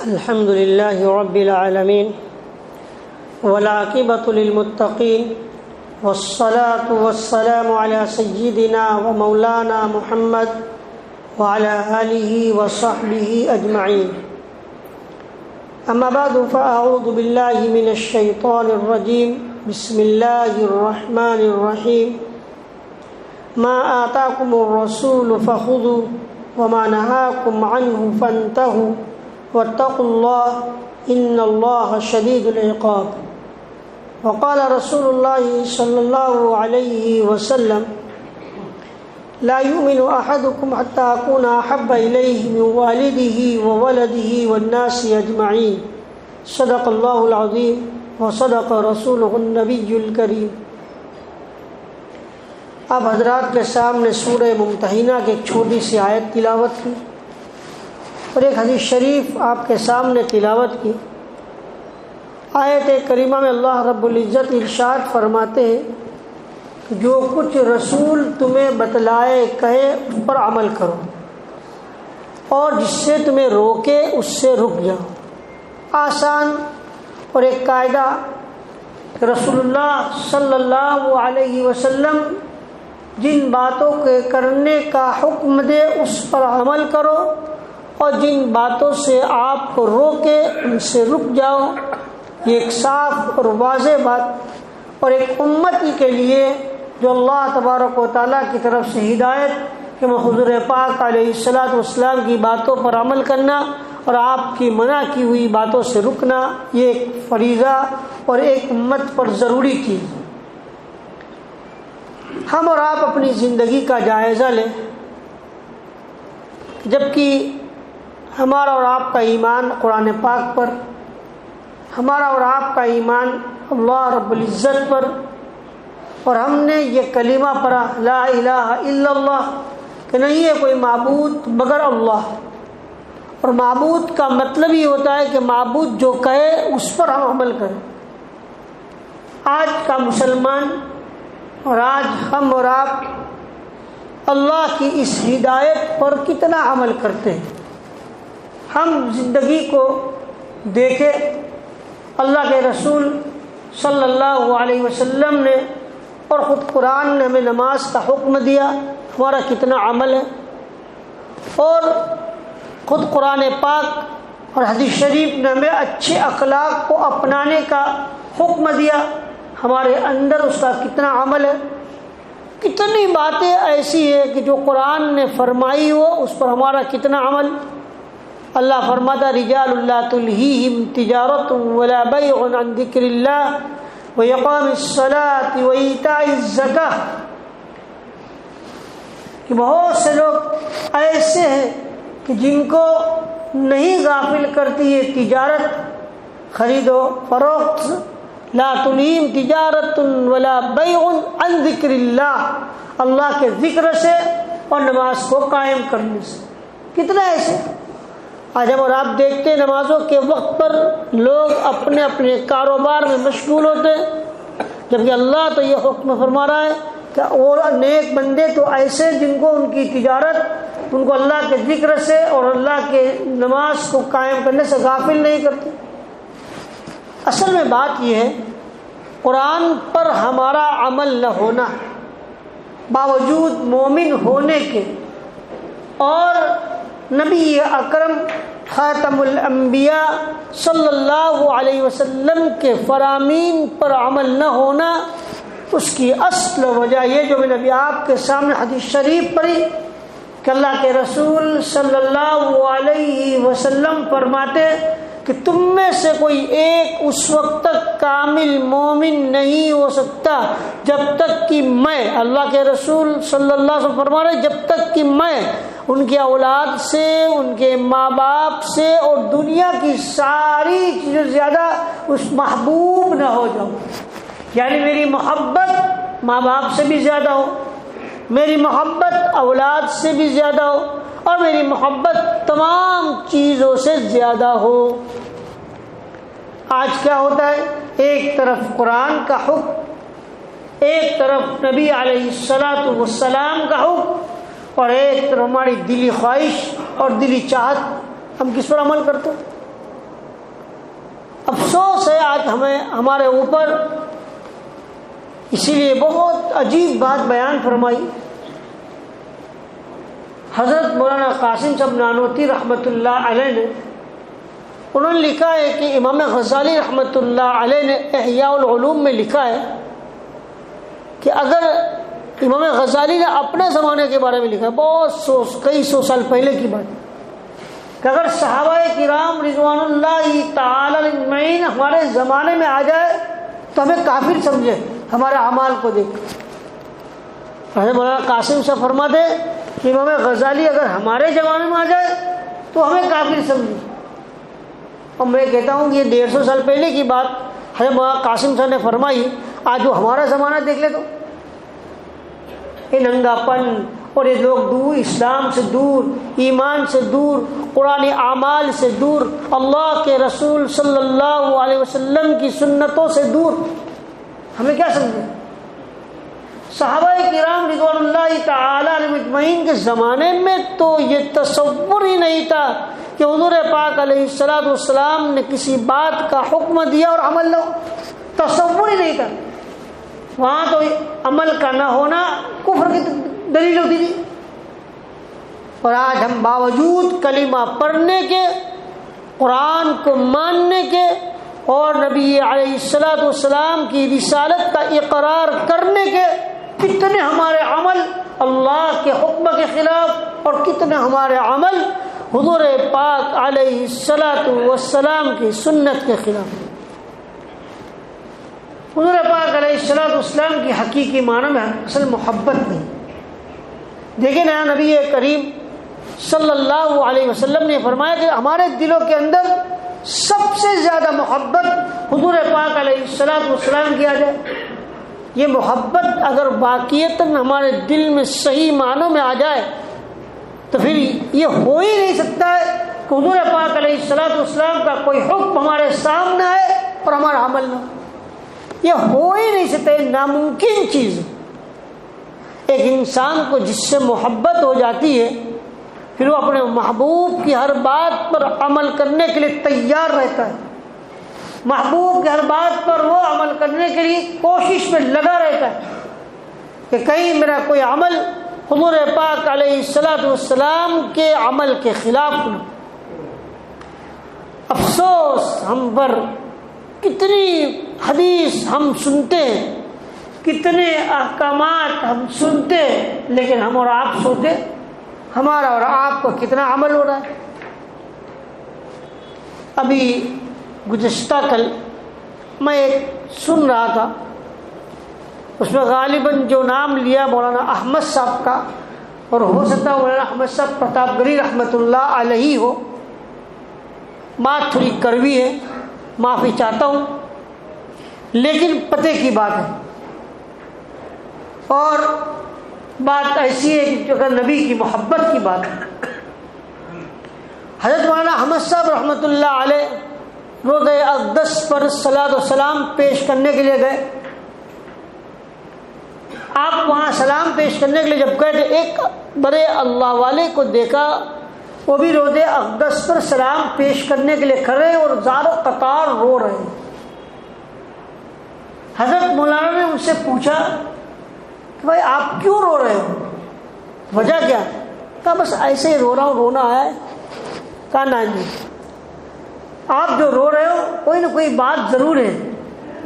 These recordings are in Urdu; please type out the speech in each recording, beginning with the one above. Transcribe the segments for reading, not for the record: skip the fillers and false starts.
الحمد لله رب العالمين والعاقبة للمتقين والصلاة والسلام على سيدنا ومولانا محمد وعلى آله وصحبه أجمعين. أما بعد فأعوذ بالله من الشيطان الرجيم. بسم الله الرحمن الرحيم. ما آتاكم الرسول فخذوا وما نهاكم عنه فانتهوا واتقوا الله إن الله شديد العقاب. وقال رسول الله صلى الله عليه وسلم لا يؤمن أحدكم حتى أكون أحب إليه من والده وولده والناس أجمعين. صدق الله العظيم وصدق رسوله النبي الكريم. اب حضرات کے سامنے سورہ ممتحنہ کی ایک چھوٹی سی آیت تلاوت کی اور ایک حدیث شریف آپ کے سامنے تلاوت کی. آیت کریمہ میں اللہ رب العزت ارشاد فرماتے ہیں کہ جو کچھ رسول تمہیں بتلائے کہے اس پر عمل کرو اور جس سے تمہیں روکے اس سے رک جاؤ. آسان اور ایک قاعدہ کہ رسول اللہ صلی اللہ علیہ وسلم جن باتوں کے کرنے کا حکم دے اس پر عمل کرو اور جن باتوں سے آپ کو روکے ان سے رک جاؤ. یہ ایک صاف اور واضح بات اور ایک امتی کے لیے جو اللہ تبارک و تعالیٰ کی طرف سے ہدایت کہ میں حضور پاک علیہ الصلوۃ والسلام کی باتوں پر عمل کرنا اور آپ کی منع کی ہوئی باتوں سے رکنا، یہ ایک فریضہ اور ایک امت پر ضروری چیز. ہم اور آپ اپنی زندگی کا جائزہ لیں. جبکہ ہمارا اور آپ کا ایمان قرآن پاک پر، ہمارا اور آپ کا ایمان اللہ رب العزت پر، اور ہم نے یہ کلمہ پڑھا لا الہ الا اللہ کہ نہیں ہے کوئی معبود مگر اللہ. اور معبود کا مطلب ہی ہوتا ہے کہ معبود جو کہے اس پر ہم عمل کریں. آج کا مسلمان اور آج ہم اور آپ اللہ کی اس ہدایت پر کتنا عمل کرتے ہیں؟ ہم زندگی کو دیکھیں، اللہ کے رسول صلی اللہ علیہ وسلم نے اور خود قرآن نے ہمیں نماز کا حکم دیا، ہمارا کتنا عمل ہے. اور خود قرآن پاک اور حدیث شریف نے ہمیں اچھے اخلاق کو اپنانے کا حکم دیا، ہمارے اندر اس کا کتنا عمل ہے. کتنی باتیں ایسی ہے کہ جو قرآن نے فرمائی ہو اس پر ہمارا کتنا عمل. اللہ فرماتا رجال لا تلہیہم تجارت ولا بیع عن ذکر اللہ وإقام الصلاة وإیتاء الزکاۃ، کہ بہت سے لوگ ایسے ہیں کہ جن کو نہیں غافل کرتی ہے تجارت، خرید و فروخت. لا تلہیہم تجارت ولا بیع عن ذکر اللہ، اللہ کے ذکر سے اور نماز کو قائم کرنے سے. کتنا ایسے آج ہم اور آپ دیکھتے ہیں نمازوں کے وقت پر لوگ اپنے اپنے کاروبار میں مشغول ہوتے ہیں، جبکہ اللہ تو یہ حکم فرما رہا ہے کہ اور نیک بندے تو ایسے جن کو ان کی تجارت ان کو اللہ کے ذکر سے اور اللہ کے نماز کو قائم کرنے سے غافل نہیں کرتے. اصل میں بات یہ ہے قرآن پر ہمارا عمل نہ ہونا باوجود مومن ہونے کے اور نبی اکرم خاتم الانبیاء صلی اللہ علیہ وسلم کے فرامین پر عمل نہ ہونا، اس کی اصل وجہ یہ جو میں نے ابھی آپ کے سامنے حدیث شریف پڑھی کہ اللہ کے رسول صلی اللہ علیہ وسلم فرماتے کہ تم میں سے کوئی ایک اس وقت تک کامل مومن نہیں ہو سکتا جب تک کہ میں، اللہ کے رسول صلی اللہ علیہ وسلم فرما رہے، جب تک کہ میں ان کی اولاد سے، ان کے ماں باپ سے اور دنیا کی ساری چیزوں سے زیادہ اس محبوب نہ ہو جاؤں. یعنی میری محبت ماں باپ سے بھی زیادہ ہو، میری محبت اولاد سے بھی زیادہ ہو اور میری محبت تمام چیزوں سے زیادہ ہو. آج کیا ہوتا ہے؟ ایک طرف قرآن کا حکم، ایک طرف نبی علیہ الصلوۃ والسلام کا حکم اور ایک طرف ہماری دلی خواہش اور دلی چاہت. ہم کس پر عمل کرتے ہیں؟ افسوس ہے آج ہمارے اوپر. اسی لیے بہت عجیب بات بیان فرمائی حضرت مولانا قاسم صاحب نانوتوی رحمۃ اللہ علیہ نے. انہوں نے لکھا ہے کہ امام غزالی رحمۃ اللہ علیہ نے احیاء العلوم میں لکھا ہے کہ اگر امام غزالی نے اپنے زمانے کے بارے میں لکھا ہے، کئی سو سال پہلے کی بات، کہ اگر صحابہ کرام رضوان اللہ تعالی اجمعین ہمارے زمانے میں آ جائے تو ہمیں کافر سمجھے ہمارے اعمال کو دیکھ. حضرت مولانا قاسم سے فرماتے کہ امام غزالی اگر ہمارے زمانے میں آ جائے تو ہمیں کافر سمجھے. اور میں کہتا ہوں کہ یہ 150 سال پہلے کی بات حضرت مولانا قاسم صاحب نے فرمائی. آج وہ ہمارا زمانہ دیکھ لے تو یہ ننگا پن اور یہ لوگ دور، اسلام سے دور، ایمان سے دور، قرآن اعمال سے دور، اللہ کے رسول صلی اللہ علیہ وسلم کی سنتوں سے دور، ہمیں کیا سمجھے؟ صحابہ کرام رضوان اللہ تعالی علیہ اجمعین کے زمانے میں تو یہ تصور ہی نہیں تھا کہ حضور پاک علیہ الصلوۃ والسلام نے کسی بات کا حکم دیا اور عمل نہ ہو. تصور ہی نہیں تھا. وہاں تو عمل کا نہ ہونا کفر کی دلیل ہوتی تھی. اور آج ہم باوجود کلمہ پڑھنے کے، قرآن کو ماننے کے اور نبی علیہ الصلوۃ والسلام کی رسالت کا اقرار کرنے کے، کتنے ہمارے عمل اللہ کے حکم کے خلاف اور کتنے ہمارے عمل حضور پاک علیہ الصلوۃ والسلام کی سنت کے خلاف. حضور پاک علیہ الصلوۃ والسلام کی حقیقی معنی میں اصل محبت نہیں. دیکھیں نا، نبی کریم صلی اللہ علیہ وسلم نے فرمایا کہ ہمارے دلوں کے اندر سب سے زیادہ محبت حضور پاک علیہ الصلوۃ والسلام کی آ جائے. یہ محبت اگر واقعتاً ہمارے دل میں صحیح معنوں میں آ جائے تو پھر یہ ہو ہی نہیں سکتا ہے کہ حضور پاک علیہ الصلوۃ والسلام کا کوئی حکم ہمارے سامنے آئے اور ہمارا عمل نہ ہو. یہ ہو ہی نہیں سکتا، ناممکن چیز. ایک انسان کو جس سے محبت ہو جاتی ہے پھر وہ اپنے محبوب کی ہر بات پر عمل کرنے کے لیے تیار رہتا ہے. محبوب کی ہر بات پر وہ عمل کرنے کے لیے کوشش میں لگا رہتا ہے کہ کہیں میرا کوئی عمل حضور پاک علیہ الصلوۃ والسلام کے عمل کے خلاف نہ. افسوس ہم پر، کتنی حدیث ہم سنتے ہیں، کتنے احکامات ہم سنتے ہیں، لیکن ہم اور آپ سوتے ہمارا اور آپ کو کتنا عمل ہو رہا ہے. ابھی گزشتہ کل میں ایک سن رہا تھا، اس میں غالباً جو نام لیا مولانا احمد صاحب کا، اور ہو سکتا ہے مولانا احمد صاحب پرتاپ گڑھی رحمۃ اللہ علیہ ہو. بات تھوڑی کڑوی ہے، معافی چاہتا ہوں، لیکن پتے کی بات ہے. اور بات ایسی ہے کہ اگر نبی کی محبت کی بات ہے. حضرت مولانا احمد صاحب رحمۃ اللہ علیہ روضہ اقدس پر صلاۃ و سلام پیش کرنے کے لیے گئے. آپ وہاں سلام پیش کرنے کے لیے جب گئے تھے، ایک بڑے اللہ والے کو دیکھا، وہ بھی روضہ اقدس پر سلام پیش کرنے کے لیے کھڑے اور زار و قطار رو رہے ہیں. حضرت مولانا نے ان سے پوچھا کہ بھائی آپ کیوں رو رہے ہو، وجہ کیا؟ کہا بس ایسے ہی رو رہا ہوں، رونا ہے. کہا نہیں، آپ جو رو رہے ہو کوئی نہ کوئی بات ضرور ہے.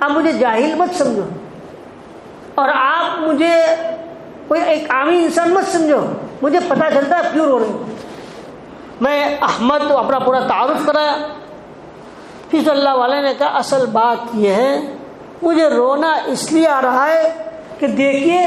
آپ مجھے جاہل مت سمجھو اور آپ مجھے کوئی ایک عامی انسان مت سمجھو، مجھے پتہ چلتا ہے کیوں رو رہے ہو. میں احمد کو اپنا پورا تعارف کرایا. پھر اللہ والے نے کہا اصل بات یہ ہے، مجھے رونا اس لیے آ رہا ہے کہ دیکھیے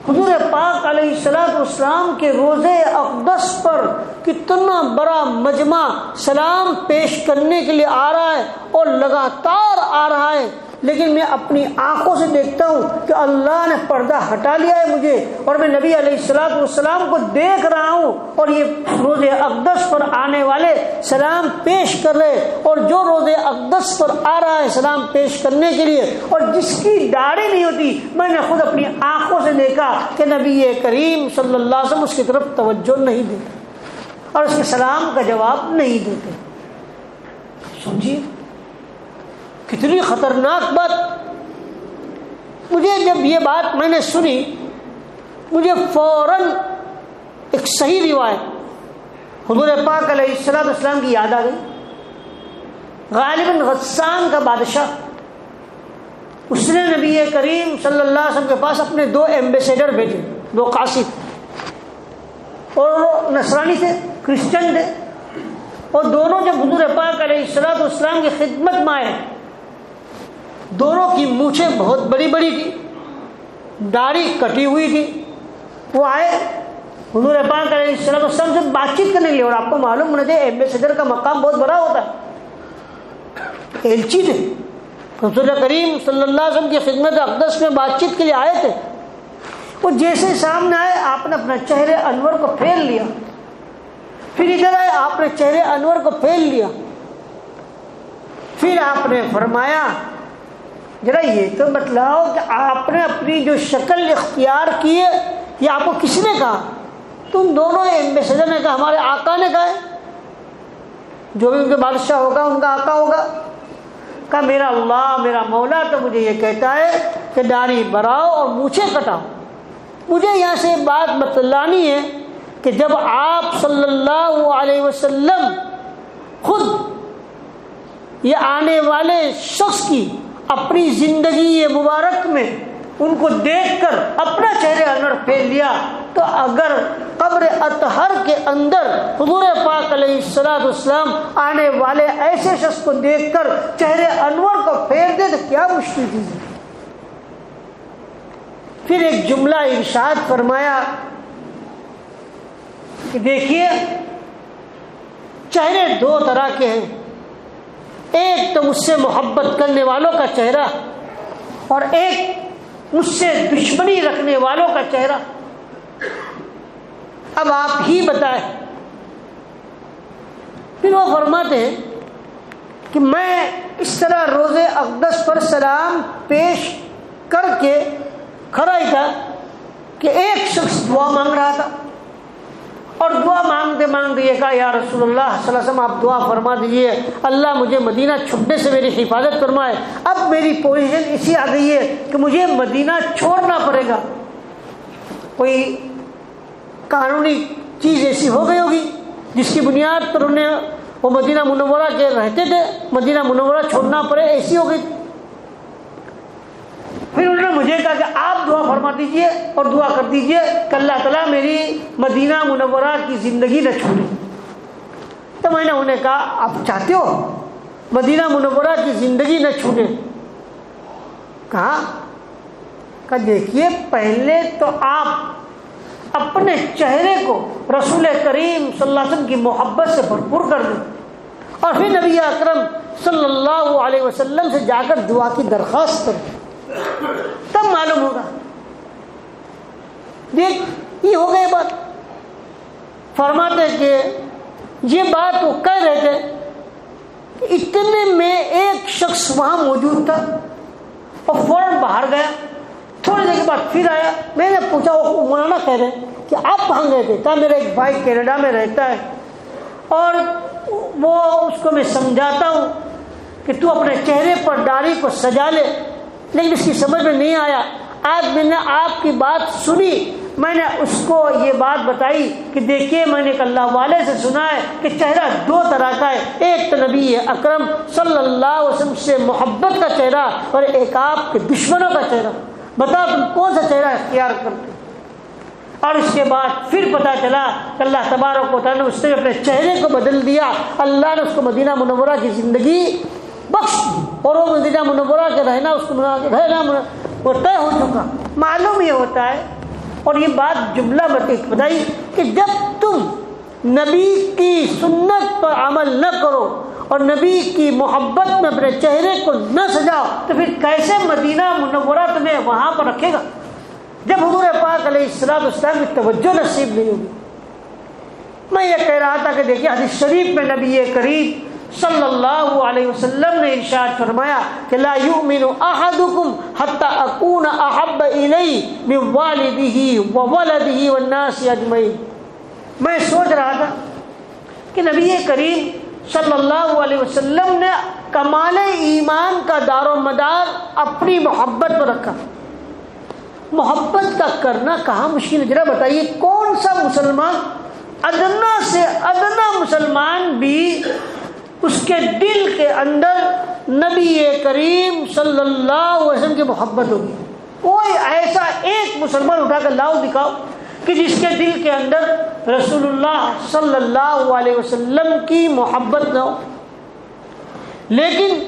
حضور پاک علیہ الصلوۃ والسلام کے روضہ اقدس پر کتنا بڑا مجمع سلام پیش کرنے کے لیے آ رہا ہے اور لگاتار آ رہا ہے، لیکن میں اپنی آنکھوں سے دیکھتا ہوں کہ اللہ نے پردہ ہٹا لیا ہے مجھے، اور میں نبی علیہ الصلوۃ والسلام کو دیکھ رہا ہوں اور یہ روضہ اقدس پر آنے والے سلام پیش کر رہے، اور جو روضہ اقدس پر آ رہا ہے سلام پیش کرنے کے لیے اور جس کی داڑھی نہیں ہوتی، میں نے خود اپنی آنکھوں سے دیکھا کہ نبی کریم صلی اللہ علیہ وسلم اس کی طرف توجہ نہیں دیتے اور اس کے سلام کا جواب نہیں دیتے. سمجھیے کتنی خطرناک بات. مجھے جب یہ بات میں نے سنی, مجھے فوراً ایک صحیح روایت حضور پاک علیہ السلام کی یاد آ گئی. غالباً غسان کا بادشاہ, اس نے نبی کریم صلی اللہ علیہ وسلم کے پاس اپنے 2 ایمبیسیڈر بھیجے, 2 قاصد, اور وہ نصرانی تھے, کرسچن تھے, اور دونوں جب حضور پاک علیہ السلام کی خدمت میں آئے, دونوں کی مونچھیں بہت بڑی بڑی تھی, داڑھی کٹی ہوئی تھی. وہ آئے حضور پاک علیہ السلام سے بات چیت کرنے کے لیے, اور آپ کو معلوم ہونا چاہیے ایمبیسیڈر کا مقام بہت بڑا ہوتا ہے, ایلچی تھے, رسول کریم صلی اللہ علیہ وسلم کی خدمت اقدس میں بات چیت کے لیے آئے تھے. وہ جیسے سامنے آئے آپ نے اپنا چہرے انور کو پھیر لیا, پھر ادھر آئے آپ نے چہرے انور کو پھیر لیا, پھر آپ نے فرمایا ذرا یہ تو بتلاؤ کہ آپ نے اپنی جو شکل اختیار کی ہے یہ آپ کو کس نے کہا؟ تم دونوں ایمبیسیڈر نے کہا ہمارے آقا نے کہا ہے, جو بھی ان کے بادشاہ ہوگا ان کا آقا ہوگا. کہا میرا اللہ میرا مولا تو مجھے یہ کہتا ہے کہ داڑھی بڑھاؤ اور مونچھیں کٹاؤ. مجھے یہاں سے بات بتلانی ہے کہ جب آپ صلی اللہ علیہ وسلم خود یہ آنے والے شخص کی اپنی زندگی مبارک میں ان کو دیکھ کر اپنا چہرے انور پھیر لیا, تو اگر قبر اطہر کے اندر حضور پاک علیہ السلام آنے والے ایسے شخص کو دیکھ کر چہرے انور کو پھیر دے تو کیا مشکل چیز ہے. پھر ایک جملہ ارشاد فرمایا کہ دیکھیے چہرے 2 طرح کے ہیں, ایک تو مجھ سے محبت کرنے والوں کا چہرہ اور ایک مجھ سے دشمنی رکھنے والوں کا چہرہ. اب آپ ہی بتائیں. پھر وہ فرماتے ہیں کہ میں اس طرح روز اقدس پر سلام پیش کر کے کھڑا ہی تھا کہ ایک شخص دعا مانگ رہا تھا, اور دعا مانگتے مانگتے یہ کہا یا رسول اللہ صلی اللہ علیہ وسلم آپ دعا فرما دیجئے, اللہ مجھے مدینہ چھوڑنے سے میری حفاظت فرمائے. اب میری پوزیشن اسی آ گئی ہے کہ مجھے مدینہ چھوڑنا پڑے گا. کوئی قانونی چیز ایسی ہو گئی ہوگی جس کی بنیاد پر انہیں وہ مدینہ منورہ کے رہتے تھے, مدینہ منورہ چھوڑنا پڑے, ایسی ہو گئی. پھر انہوں نے مجھے کہا کہ آپ دعا فرما دیجئے اور دعا کر دیجئے کہ اللہ تعالیٰ میری مدینہ منورہ کی زندگی نہ چھوڑے. تو میں نے انہیں کہا آپ چاہتے ہو مدینہ منورہ کی زندگی نہ چھوٹے؟ کہا دیکھیے پہلے تو آپ اپنے چہرے کو رسول کریم صلی اللہ علیہ وسلم کی محبت سے بھرپور کر دیں, اور پھر نبی اکرم صلی اللہ علیہ وسلم سے جا کر دعا کی درخواست کریں, تب معلوم ہوگا. دیکھ یہ ہو گئی بات. فرماتے کہ یہ بات وہ کہہ رہے تھے, اتنے میں ایک شخص وہاں موجود تھا اور فوراً باہر گیا. تھوڑی دیر کے بعد پھر آیا. میں نے پوچھا وہ مولانا کہہ رہے کہ آپ کہاں گئے تھے؟ کہا میرا ایک بھائی کینیڈا میں رہتا ہے اور وہ اس کو میں سمجھاتا ہوں کہ تو اپنے چہرے پر داڑھی کو سجا لے, لیکن اس کی سمجھ میں نہیں آیا. آج میں نے آپ کی بات سنی, میں نے اس کو یہ بات بتائی کہ دیکھیے میں نے ایک اللہ والے سے سنا ہے کہ چہرہ 2 طرح کا ہے, ایک تو نبی اکرم صلی اللہ علیہ وسلم سے محبت کا چہرہ اور ایک آپ کے دشمنوں کا چہرہ. بتاؤ تم کون سا چہرہ اختیار کرتے؟ اور اس کے بعد پھر پتا چلا کہ اللہ تبارک و تعالیٰ نے اس نے اپنے چہرے کو بدل دیا. اللہ نے اس کو مدینہ منورہ کی زندگی بخش دی, اور وہ مدینہ منورہ کے رہنا اس کو رہنا وہ طے ہو چکا. معلوم یہ ہوتا ہے, اور یہ بات جملہ بتائی کہ جب تم نبی کی سنت پر عمل نہ کرو اور نبی کی محبت میں اپنے چہرے کو نہ سجاؤ تو پھر کیسے مدینہ منورہ تمہیں وہاں پر رکھے گا جب حضور پاک علیہ السلام کی توجہ نصیب نہیں ہوگی. میں یہ کہہ رہا تھا کہ دیکھیے حدیث شریف میں نبی کریم صلی اللہ علیہ وسلم نے ارشاد فرمایا کہ لا یؤمن احدکم حتی اکون احب الیہ من والدہ وولدہ والناس اجمعین. میں سوچ رہا تھا کہ نبی کریم صلی اللہ علیہ وسلم نے کمال ایمان کا دار و مدار اپنی محبت پر رکھا. محبت کا کرنا کہاں مشکل ہے؟ ذرا بتائیے کون سا مسلمان، ادنا سے ادنا مسلمان بھی اس کے دل کے اندر نبی کریم صلی اللہ علیہ وسلم کی محبت ہوگی؟ کوئی ایسا ایک مسلمان اٹھا کر لاؤ دکھاؤ کہ جس کے دل کے اندر رسول اللہ صلی اللہ علیہ وسلم کی محبت نہ ہو. لیکن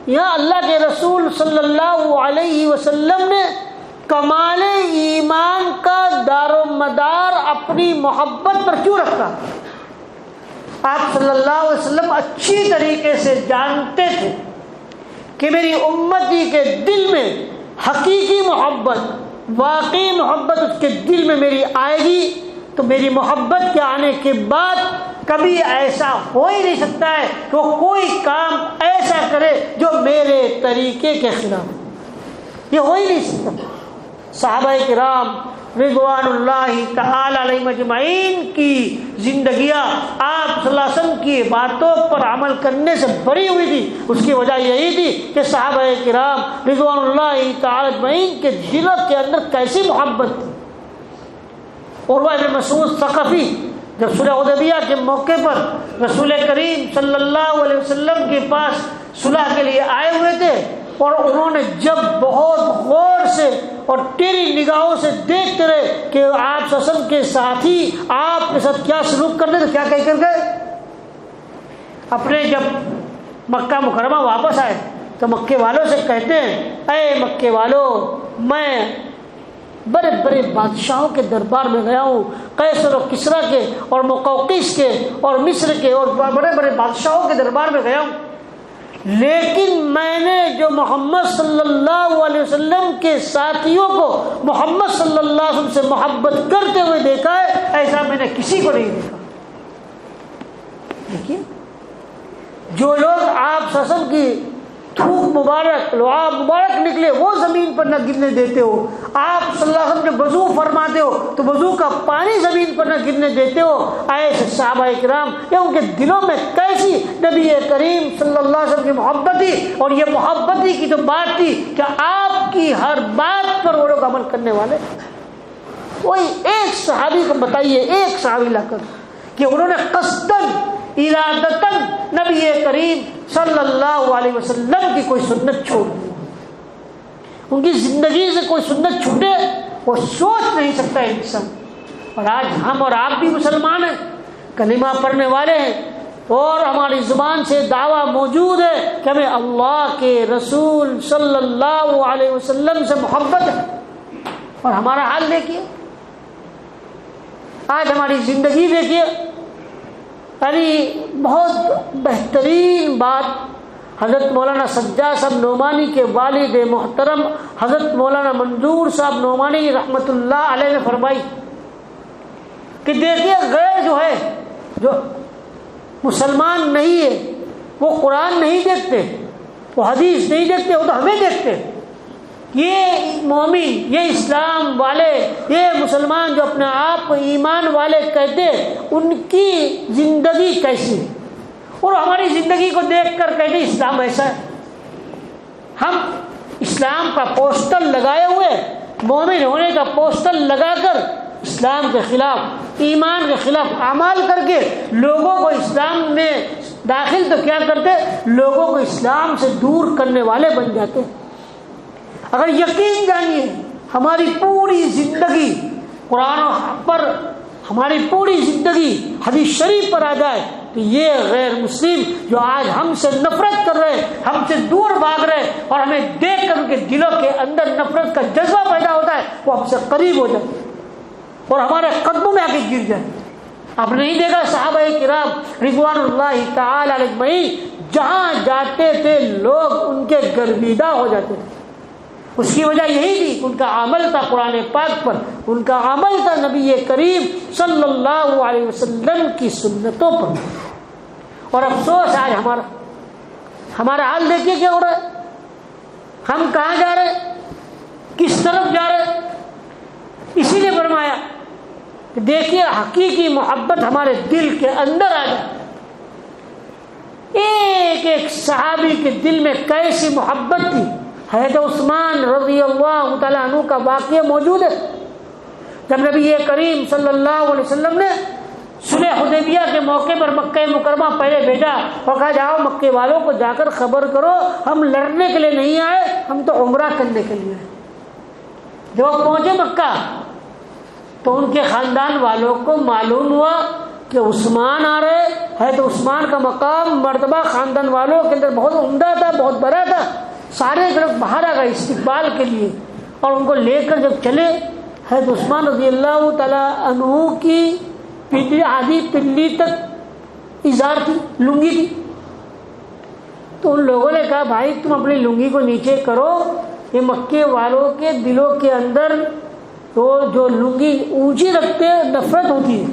یہاں اللہ کے رسول صلی اللہ علیہ وسلم نے کمال ایمان کا دار و مدار اپنی محبت پر کیوں رکھا؟ آپ صلی اللہ علیہ وسلم اچھی طریقے سے جانتے تھے کہ میری امتی کے دل میں حقیقی محبت، واقعی محبت اس کے دل میں میری آئے گی تو میری محبت کے آنے کے بعد کبھی ایسا ہو ہی نہیں سکتا ہے کہ وہ کوئی کام ایسا کرے جو میرے طریقے کے خلاف. یہ ہو ہی نہیں سکتا. صحابہ کرام رضوان اللہ تعالی علیہم اجمعین کی زندگیاں آپ صلی اللہ علیہ وسلم کی باتوں پر عمل کرنے سے بھری ہوئی تھی. اس کی وجہ یہی تھی کہ صحابہ کرام رضوان اللہ تعالی اجمعین کے دلوں کے اندر کیسی محبت تھی. عروہ بن مسعود ثقفی جب صلح حدیبیہ کے موقع پر رسول کریم صلی اللہ علیہ وسلم کے پاس صلح کے لیے آئے ہوئے تھے اور انہوں نے جب بہت غور سے اور ٹیڑھی نگاہوں سے دیکھتے رہے کہ آپ صلی اللہ علیہ وسلم کے ساتھی آپ کے ساتھ کیا سلوک کرنے تو کیا کہہ کر گئے؟ اپنے جب مکہ مکرمہ واپس آئے تو مکے والوں سے کہتے ہیں اے مکے والوں، میں بڑے بڑے بادشاہوں کے دربار میں گیا ہوں، قیصر و کسریٰ کے اور مقوقس کے اور مصر کے اور بڑے بڑے بادشاہوں کے دربار میں گیا ہوں، لیکن میں نے جو محمد صلی اللہ علیہ وسلم کے ساتھیوں کو محمد صلی اللہ علیہ وسلم سے محبت کرتے ہوئے دیکھا ہے ایسا میں نے کسی کو نہیں دیکھا. دیکھیے جو لوگ آپ صلی اللہ علیہ وسلم کی تھوک مبارک، لعاب مبارک نکلے وہ زمین پر نہ گرنے دیتے ہو، آپ صلی اللہ علیہ وسلم کے وضو فرماتے ہو تو وضو کا پانی زمین پر نہ گرنے دیتے ہو. ایسے صحابہ کرام یا ان کے دلوں میں کیسی نبی کریم صلی اللہ علیہ وسلم کی محبت تھی. اور یہ محبتی کی تو بات تھی کہ آپ کی ہر بات پر وہ لوگ عمل کرنے والے. کوئی ایک صحابی کو بتائیے، ایک صحابی لا کر کہ انہوں نے قصداً ارادتاً نبی کریم صلی اللہ علیہ وسلم کی کوئی سنت چھوڑ دی، ان کی زندگی سے کوئی سنت چھوٹے وہ سوچ نہیں سکتا انسان. اور آج ہم اور آپ بھی مسلمان ہیں، کلمہ پڑھنے والے ہیں اور ہماری زبان سے دعویٰ موجود ہے کہ ہمیں اللہ کے رسول صلی اللہ علیہ وسلم سے محبت ہے. اور ہمارا حال دیکھیے، آج ہماری زندگی دیکھیے. یعنی بہت بہترین بات حضرت مولانا سجاد صاحب نعمانی کے والد محترم حضرت مولانا منظور صاحب نعمانی رحمۃ اللہ علیہ نے فرمائی کہ دیکھیے غیر جو ہے، جو مسلمان نہیں ہے، وہ قرآن نہیں دیکھتے، وہ حدیث نہیں دیکھتے، وہ تو ہمیں دیکھتے. یہ مومن، یہ اسلام والے، یہ مسلمان جو اپنے آپ کو ایمان والے کہتے، ان کی زندگی کیسی ہے اور ہماری زندگی کو دیکھ کر کہتے اسلام ایسا ہے. ہم اسلام کا پوسٹر لگائے ہوئے، مومن ہونے کا پوسٹر لگا کر اسلام کے خلاف، ایمان کے خلاف اعمال کر کے لوگوں کو اسلام میں داخل تو کیا کرتے، لوگوں کو اسلام سے دور کرنے والے بن جاتے. اگر یقین جانیے ہماری پوری زندگی قرآن پر، ہماری پوری زندگی حدیث شریف پر آ جائے تو یہ غیر مسلم جو آج ہم سے نفرت کر رہے، ہم سے دور بھاگ رہے اور ہمیں دیکھ کر ان کے دلوں کے اندر نفرت کا جذبہ پیدا ہوتا ہے، وہ ہم سے قریب ہو جائے اور ہمارے قدموں میں آ کے گر جائے. آپ نے نہیں دیکھا صحابہ کرام رضوان اللہ تعالی علیہ اجمعین جہاں جاتے تھے لوگ ان کے گرویدہ ہو جاتے تھے. اس کی وجہ یہی تھی کہ ان کا عمل تھا قرآن پاک پر، ان کا عمل تھا نبی کریم صلی اللہ علیہ وسلم کی سنتوں پر. اور افسوس آج ہمارا حال دیکھیے کیا ہو رہا ہے. ہم کہاں جا رہے ہیں، کس طرف جا رہے ہیں. اسی لیے فرمایا کہ دیکھیے حقیقی محبت ہمارے دل کے اندر آ جائے. ایک ایک صحابی کے دل میں کیسی محبت تھی. حضرت عثمان رضی اللہ تعالیٰ عنہ کا واقعہ موجود ہے. جب نبی کریم صلی اللہ علیہ وسلم نے صلح حدیبیہ کے موقع پر مکہ مکرمہ پہلے بھیجا اور کہا جاؤ مکے والوں کو جا کر خبر کرو ہم لڑنے کے لیے نہیں آئے, ہم تو عمرہ کرنے کے لیے آئے. جب وہ پہنچے مکہ تو ان کے خاندان والوں کو معلوم ہوا کہ عثمان آ رہے. حضرت عثمان کا مقام مرتبہ خاندان والوں کے اندر بہت عمدہ تھا, بہت بڑا تھا. سارے طرف باہر آ گئے استقبال کے لیے, اور ان کو لے کر جب چلے حضرت عثمان رضی اللہ تعالیٰ عنہ کی آدھی پنڈلی تک ازار تھی, لنگی تھی. تو ان لوگوں نے کہا بھائی تم اپنی لنگی کو نیچے کرو, یہ مکے والوں کے دلوں کے اندر تو جو لنگی اونچی رکھتے نفرت ہوتی ہے.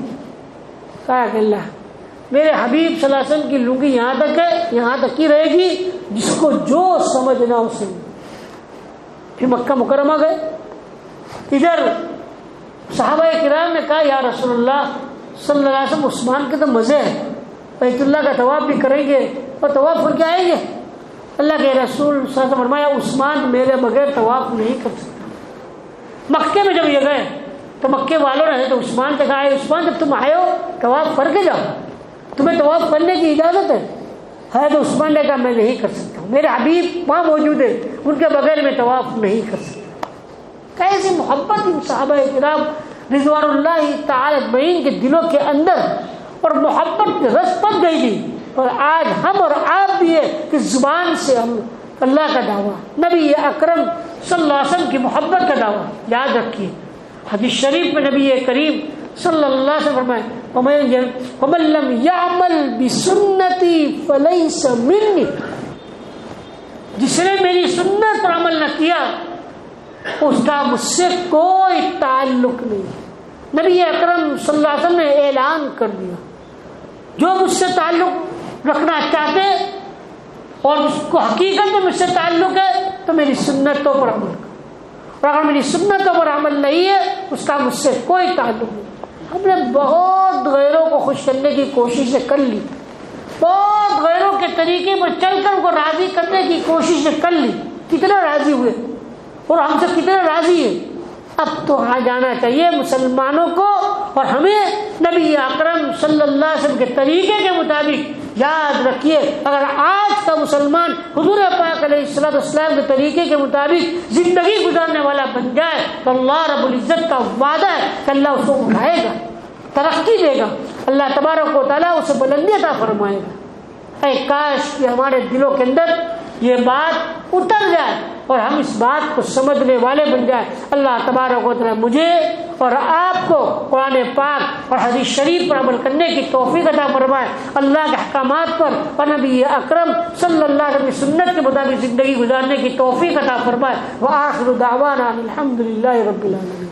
کہا کہ اللہ میرے حبیب صلی اللہ علیہ وسلم کی لنگی یہاں تک ہے, یہاں تک ہی رہے گی, جس کو جو سمجھنا اسے. پھر مکہ مکرمہ گئے. ادھر صحابہ کرام نے کہا یا رسول اللہ صلی اللہ علیہ وسلم عثمان کے تو مزے ہیں, بیت اللہ کا طواف بھی کریں گے اور طواف کر کے آئیں گے. اللہ کے رسول صلی اللہ علیہ وسلم فرمایا عثمان میرے بغیر طواف نہیں کر سکتا. مکے میں جب یہ گئے تو مکے والوں نے تو عثمان سے کہا عثمان جب تم آئے ہو طواف کر کے جاؤ, تمہیں طواف کرنے کی اجازت ہے تو عثمان نے کہا میں نہیں کر سکتا, میرے حبیب وہاں موجود ہے, ان کے بغیر میں طواف نہیں کر سکتا. کیسی محبت ان صحابہ کرام رضوان اللہ تعالی اجمعین کے دلوں کے اندر, اور محبت رس پک گئی تھی. اور آج ہم اور آپ بھی ہے کہ زبان سے ہم اللہ کا دعویٰ, نبی اکرم صلی اللہ علیہ وسلم کی محبت کا دعویٰ. یاد رکھیے حدیث شریف میں نبی کریم صلی اللہ علیہ وسلم فرمائے وَمَن لَّمْ يَعْمَلْ بِسُنَّتِي فَلَيْسَ مِنِّي, جس نے میری سنت پر عمل نہ کیا اس کا مجھ سے کوئی تعلق نہیں. نبی اکرم صلی اللہ علیہ وسلم نے اعلان کر دیا جو مجھ سے تعلق رکھنا چاہتے اور اس کو حقیقت میں مجھ سے تعلق ہے تو میری سنتوں پر عمل کرو, اور اگر میری سنتوں پر عمل نہیں ہے اس کا مجھ سے کوئی تعلق نہیں. ہم نے بہت غیروں کو خوش کرنے کی کوششیں کر لی, بہت غیروں کے طریقے پر چل کر ان کو راضی کرنے کی کوششیں کر لی. کتنے راضی ہوئے اور ہم سے کتنے راضی ہیں. اب تو آ جانا چاہیے مسلمانوں کو اور ہمیں نبی اکرم صلی اللہ علیہ وسلم کے طریقے کے مطابق. یاد رکھیے اگر آج کا مسلمان حضور پاک علیہ الصلوۃ والسلام کے طریقے کے مطابق زندگی گزارنے والا بن جائے تو اللہ رب العزت کا وعدہ ہے کہ اللہ اس کو اٹھائے گا, ترقی دے گا, اللہ تبارک و تعالیٰ اسے بلندی عطا فرمائے گا. اے کاش کہ ہمارے دلوں کے اندر یہ بات اتر جائے اور ہم اس بات کو سمجھنے والے بن جائیں. اللہ تبارک و تعالیٰ مجھے اور آپ کو قرآن پاک اور حدیث شریف پر عمل کرنے کی توفیق عطا فرمائے, اللہ کے احکامات پر اور نبی اکرم صلی اللہ علیہ وسلم کی سنت کے مطابق زندگی گزارنے کی توفیق عطا فرمائے. وآخر دعوانا الحمد للہ رب العالمین.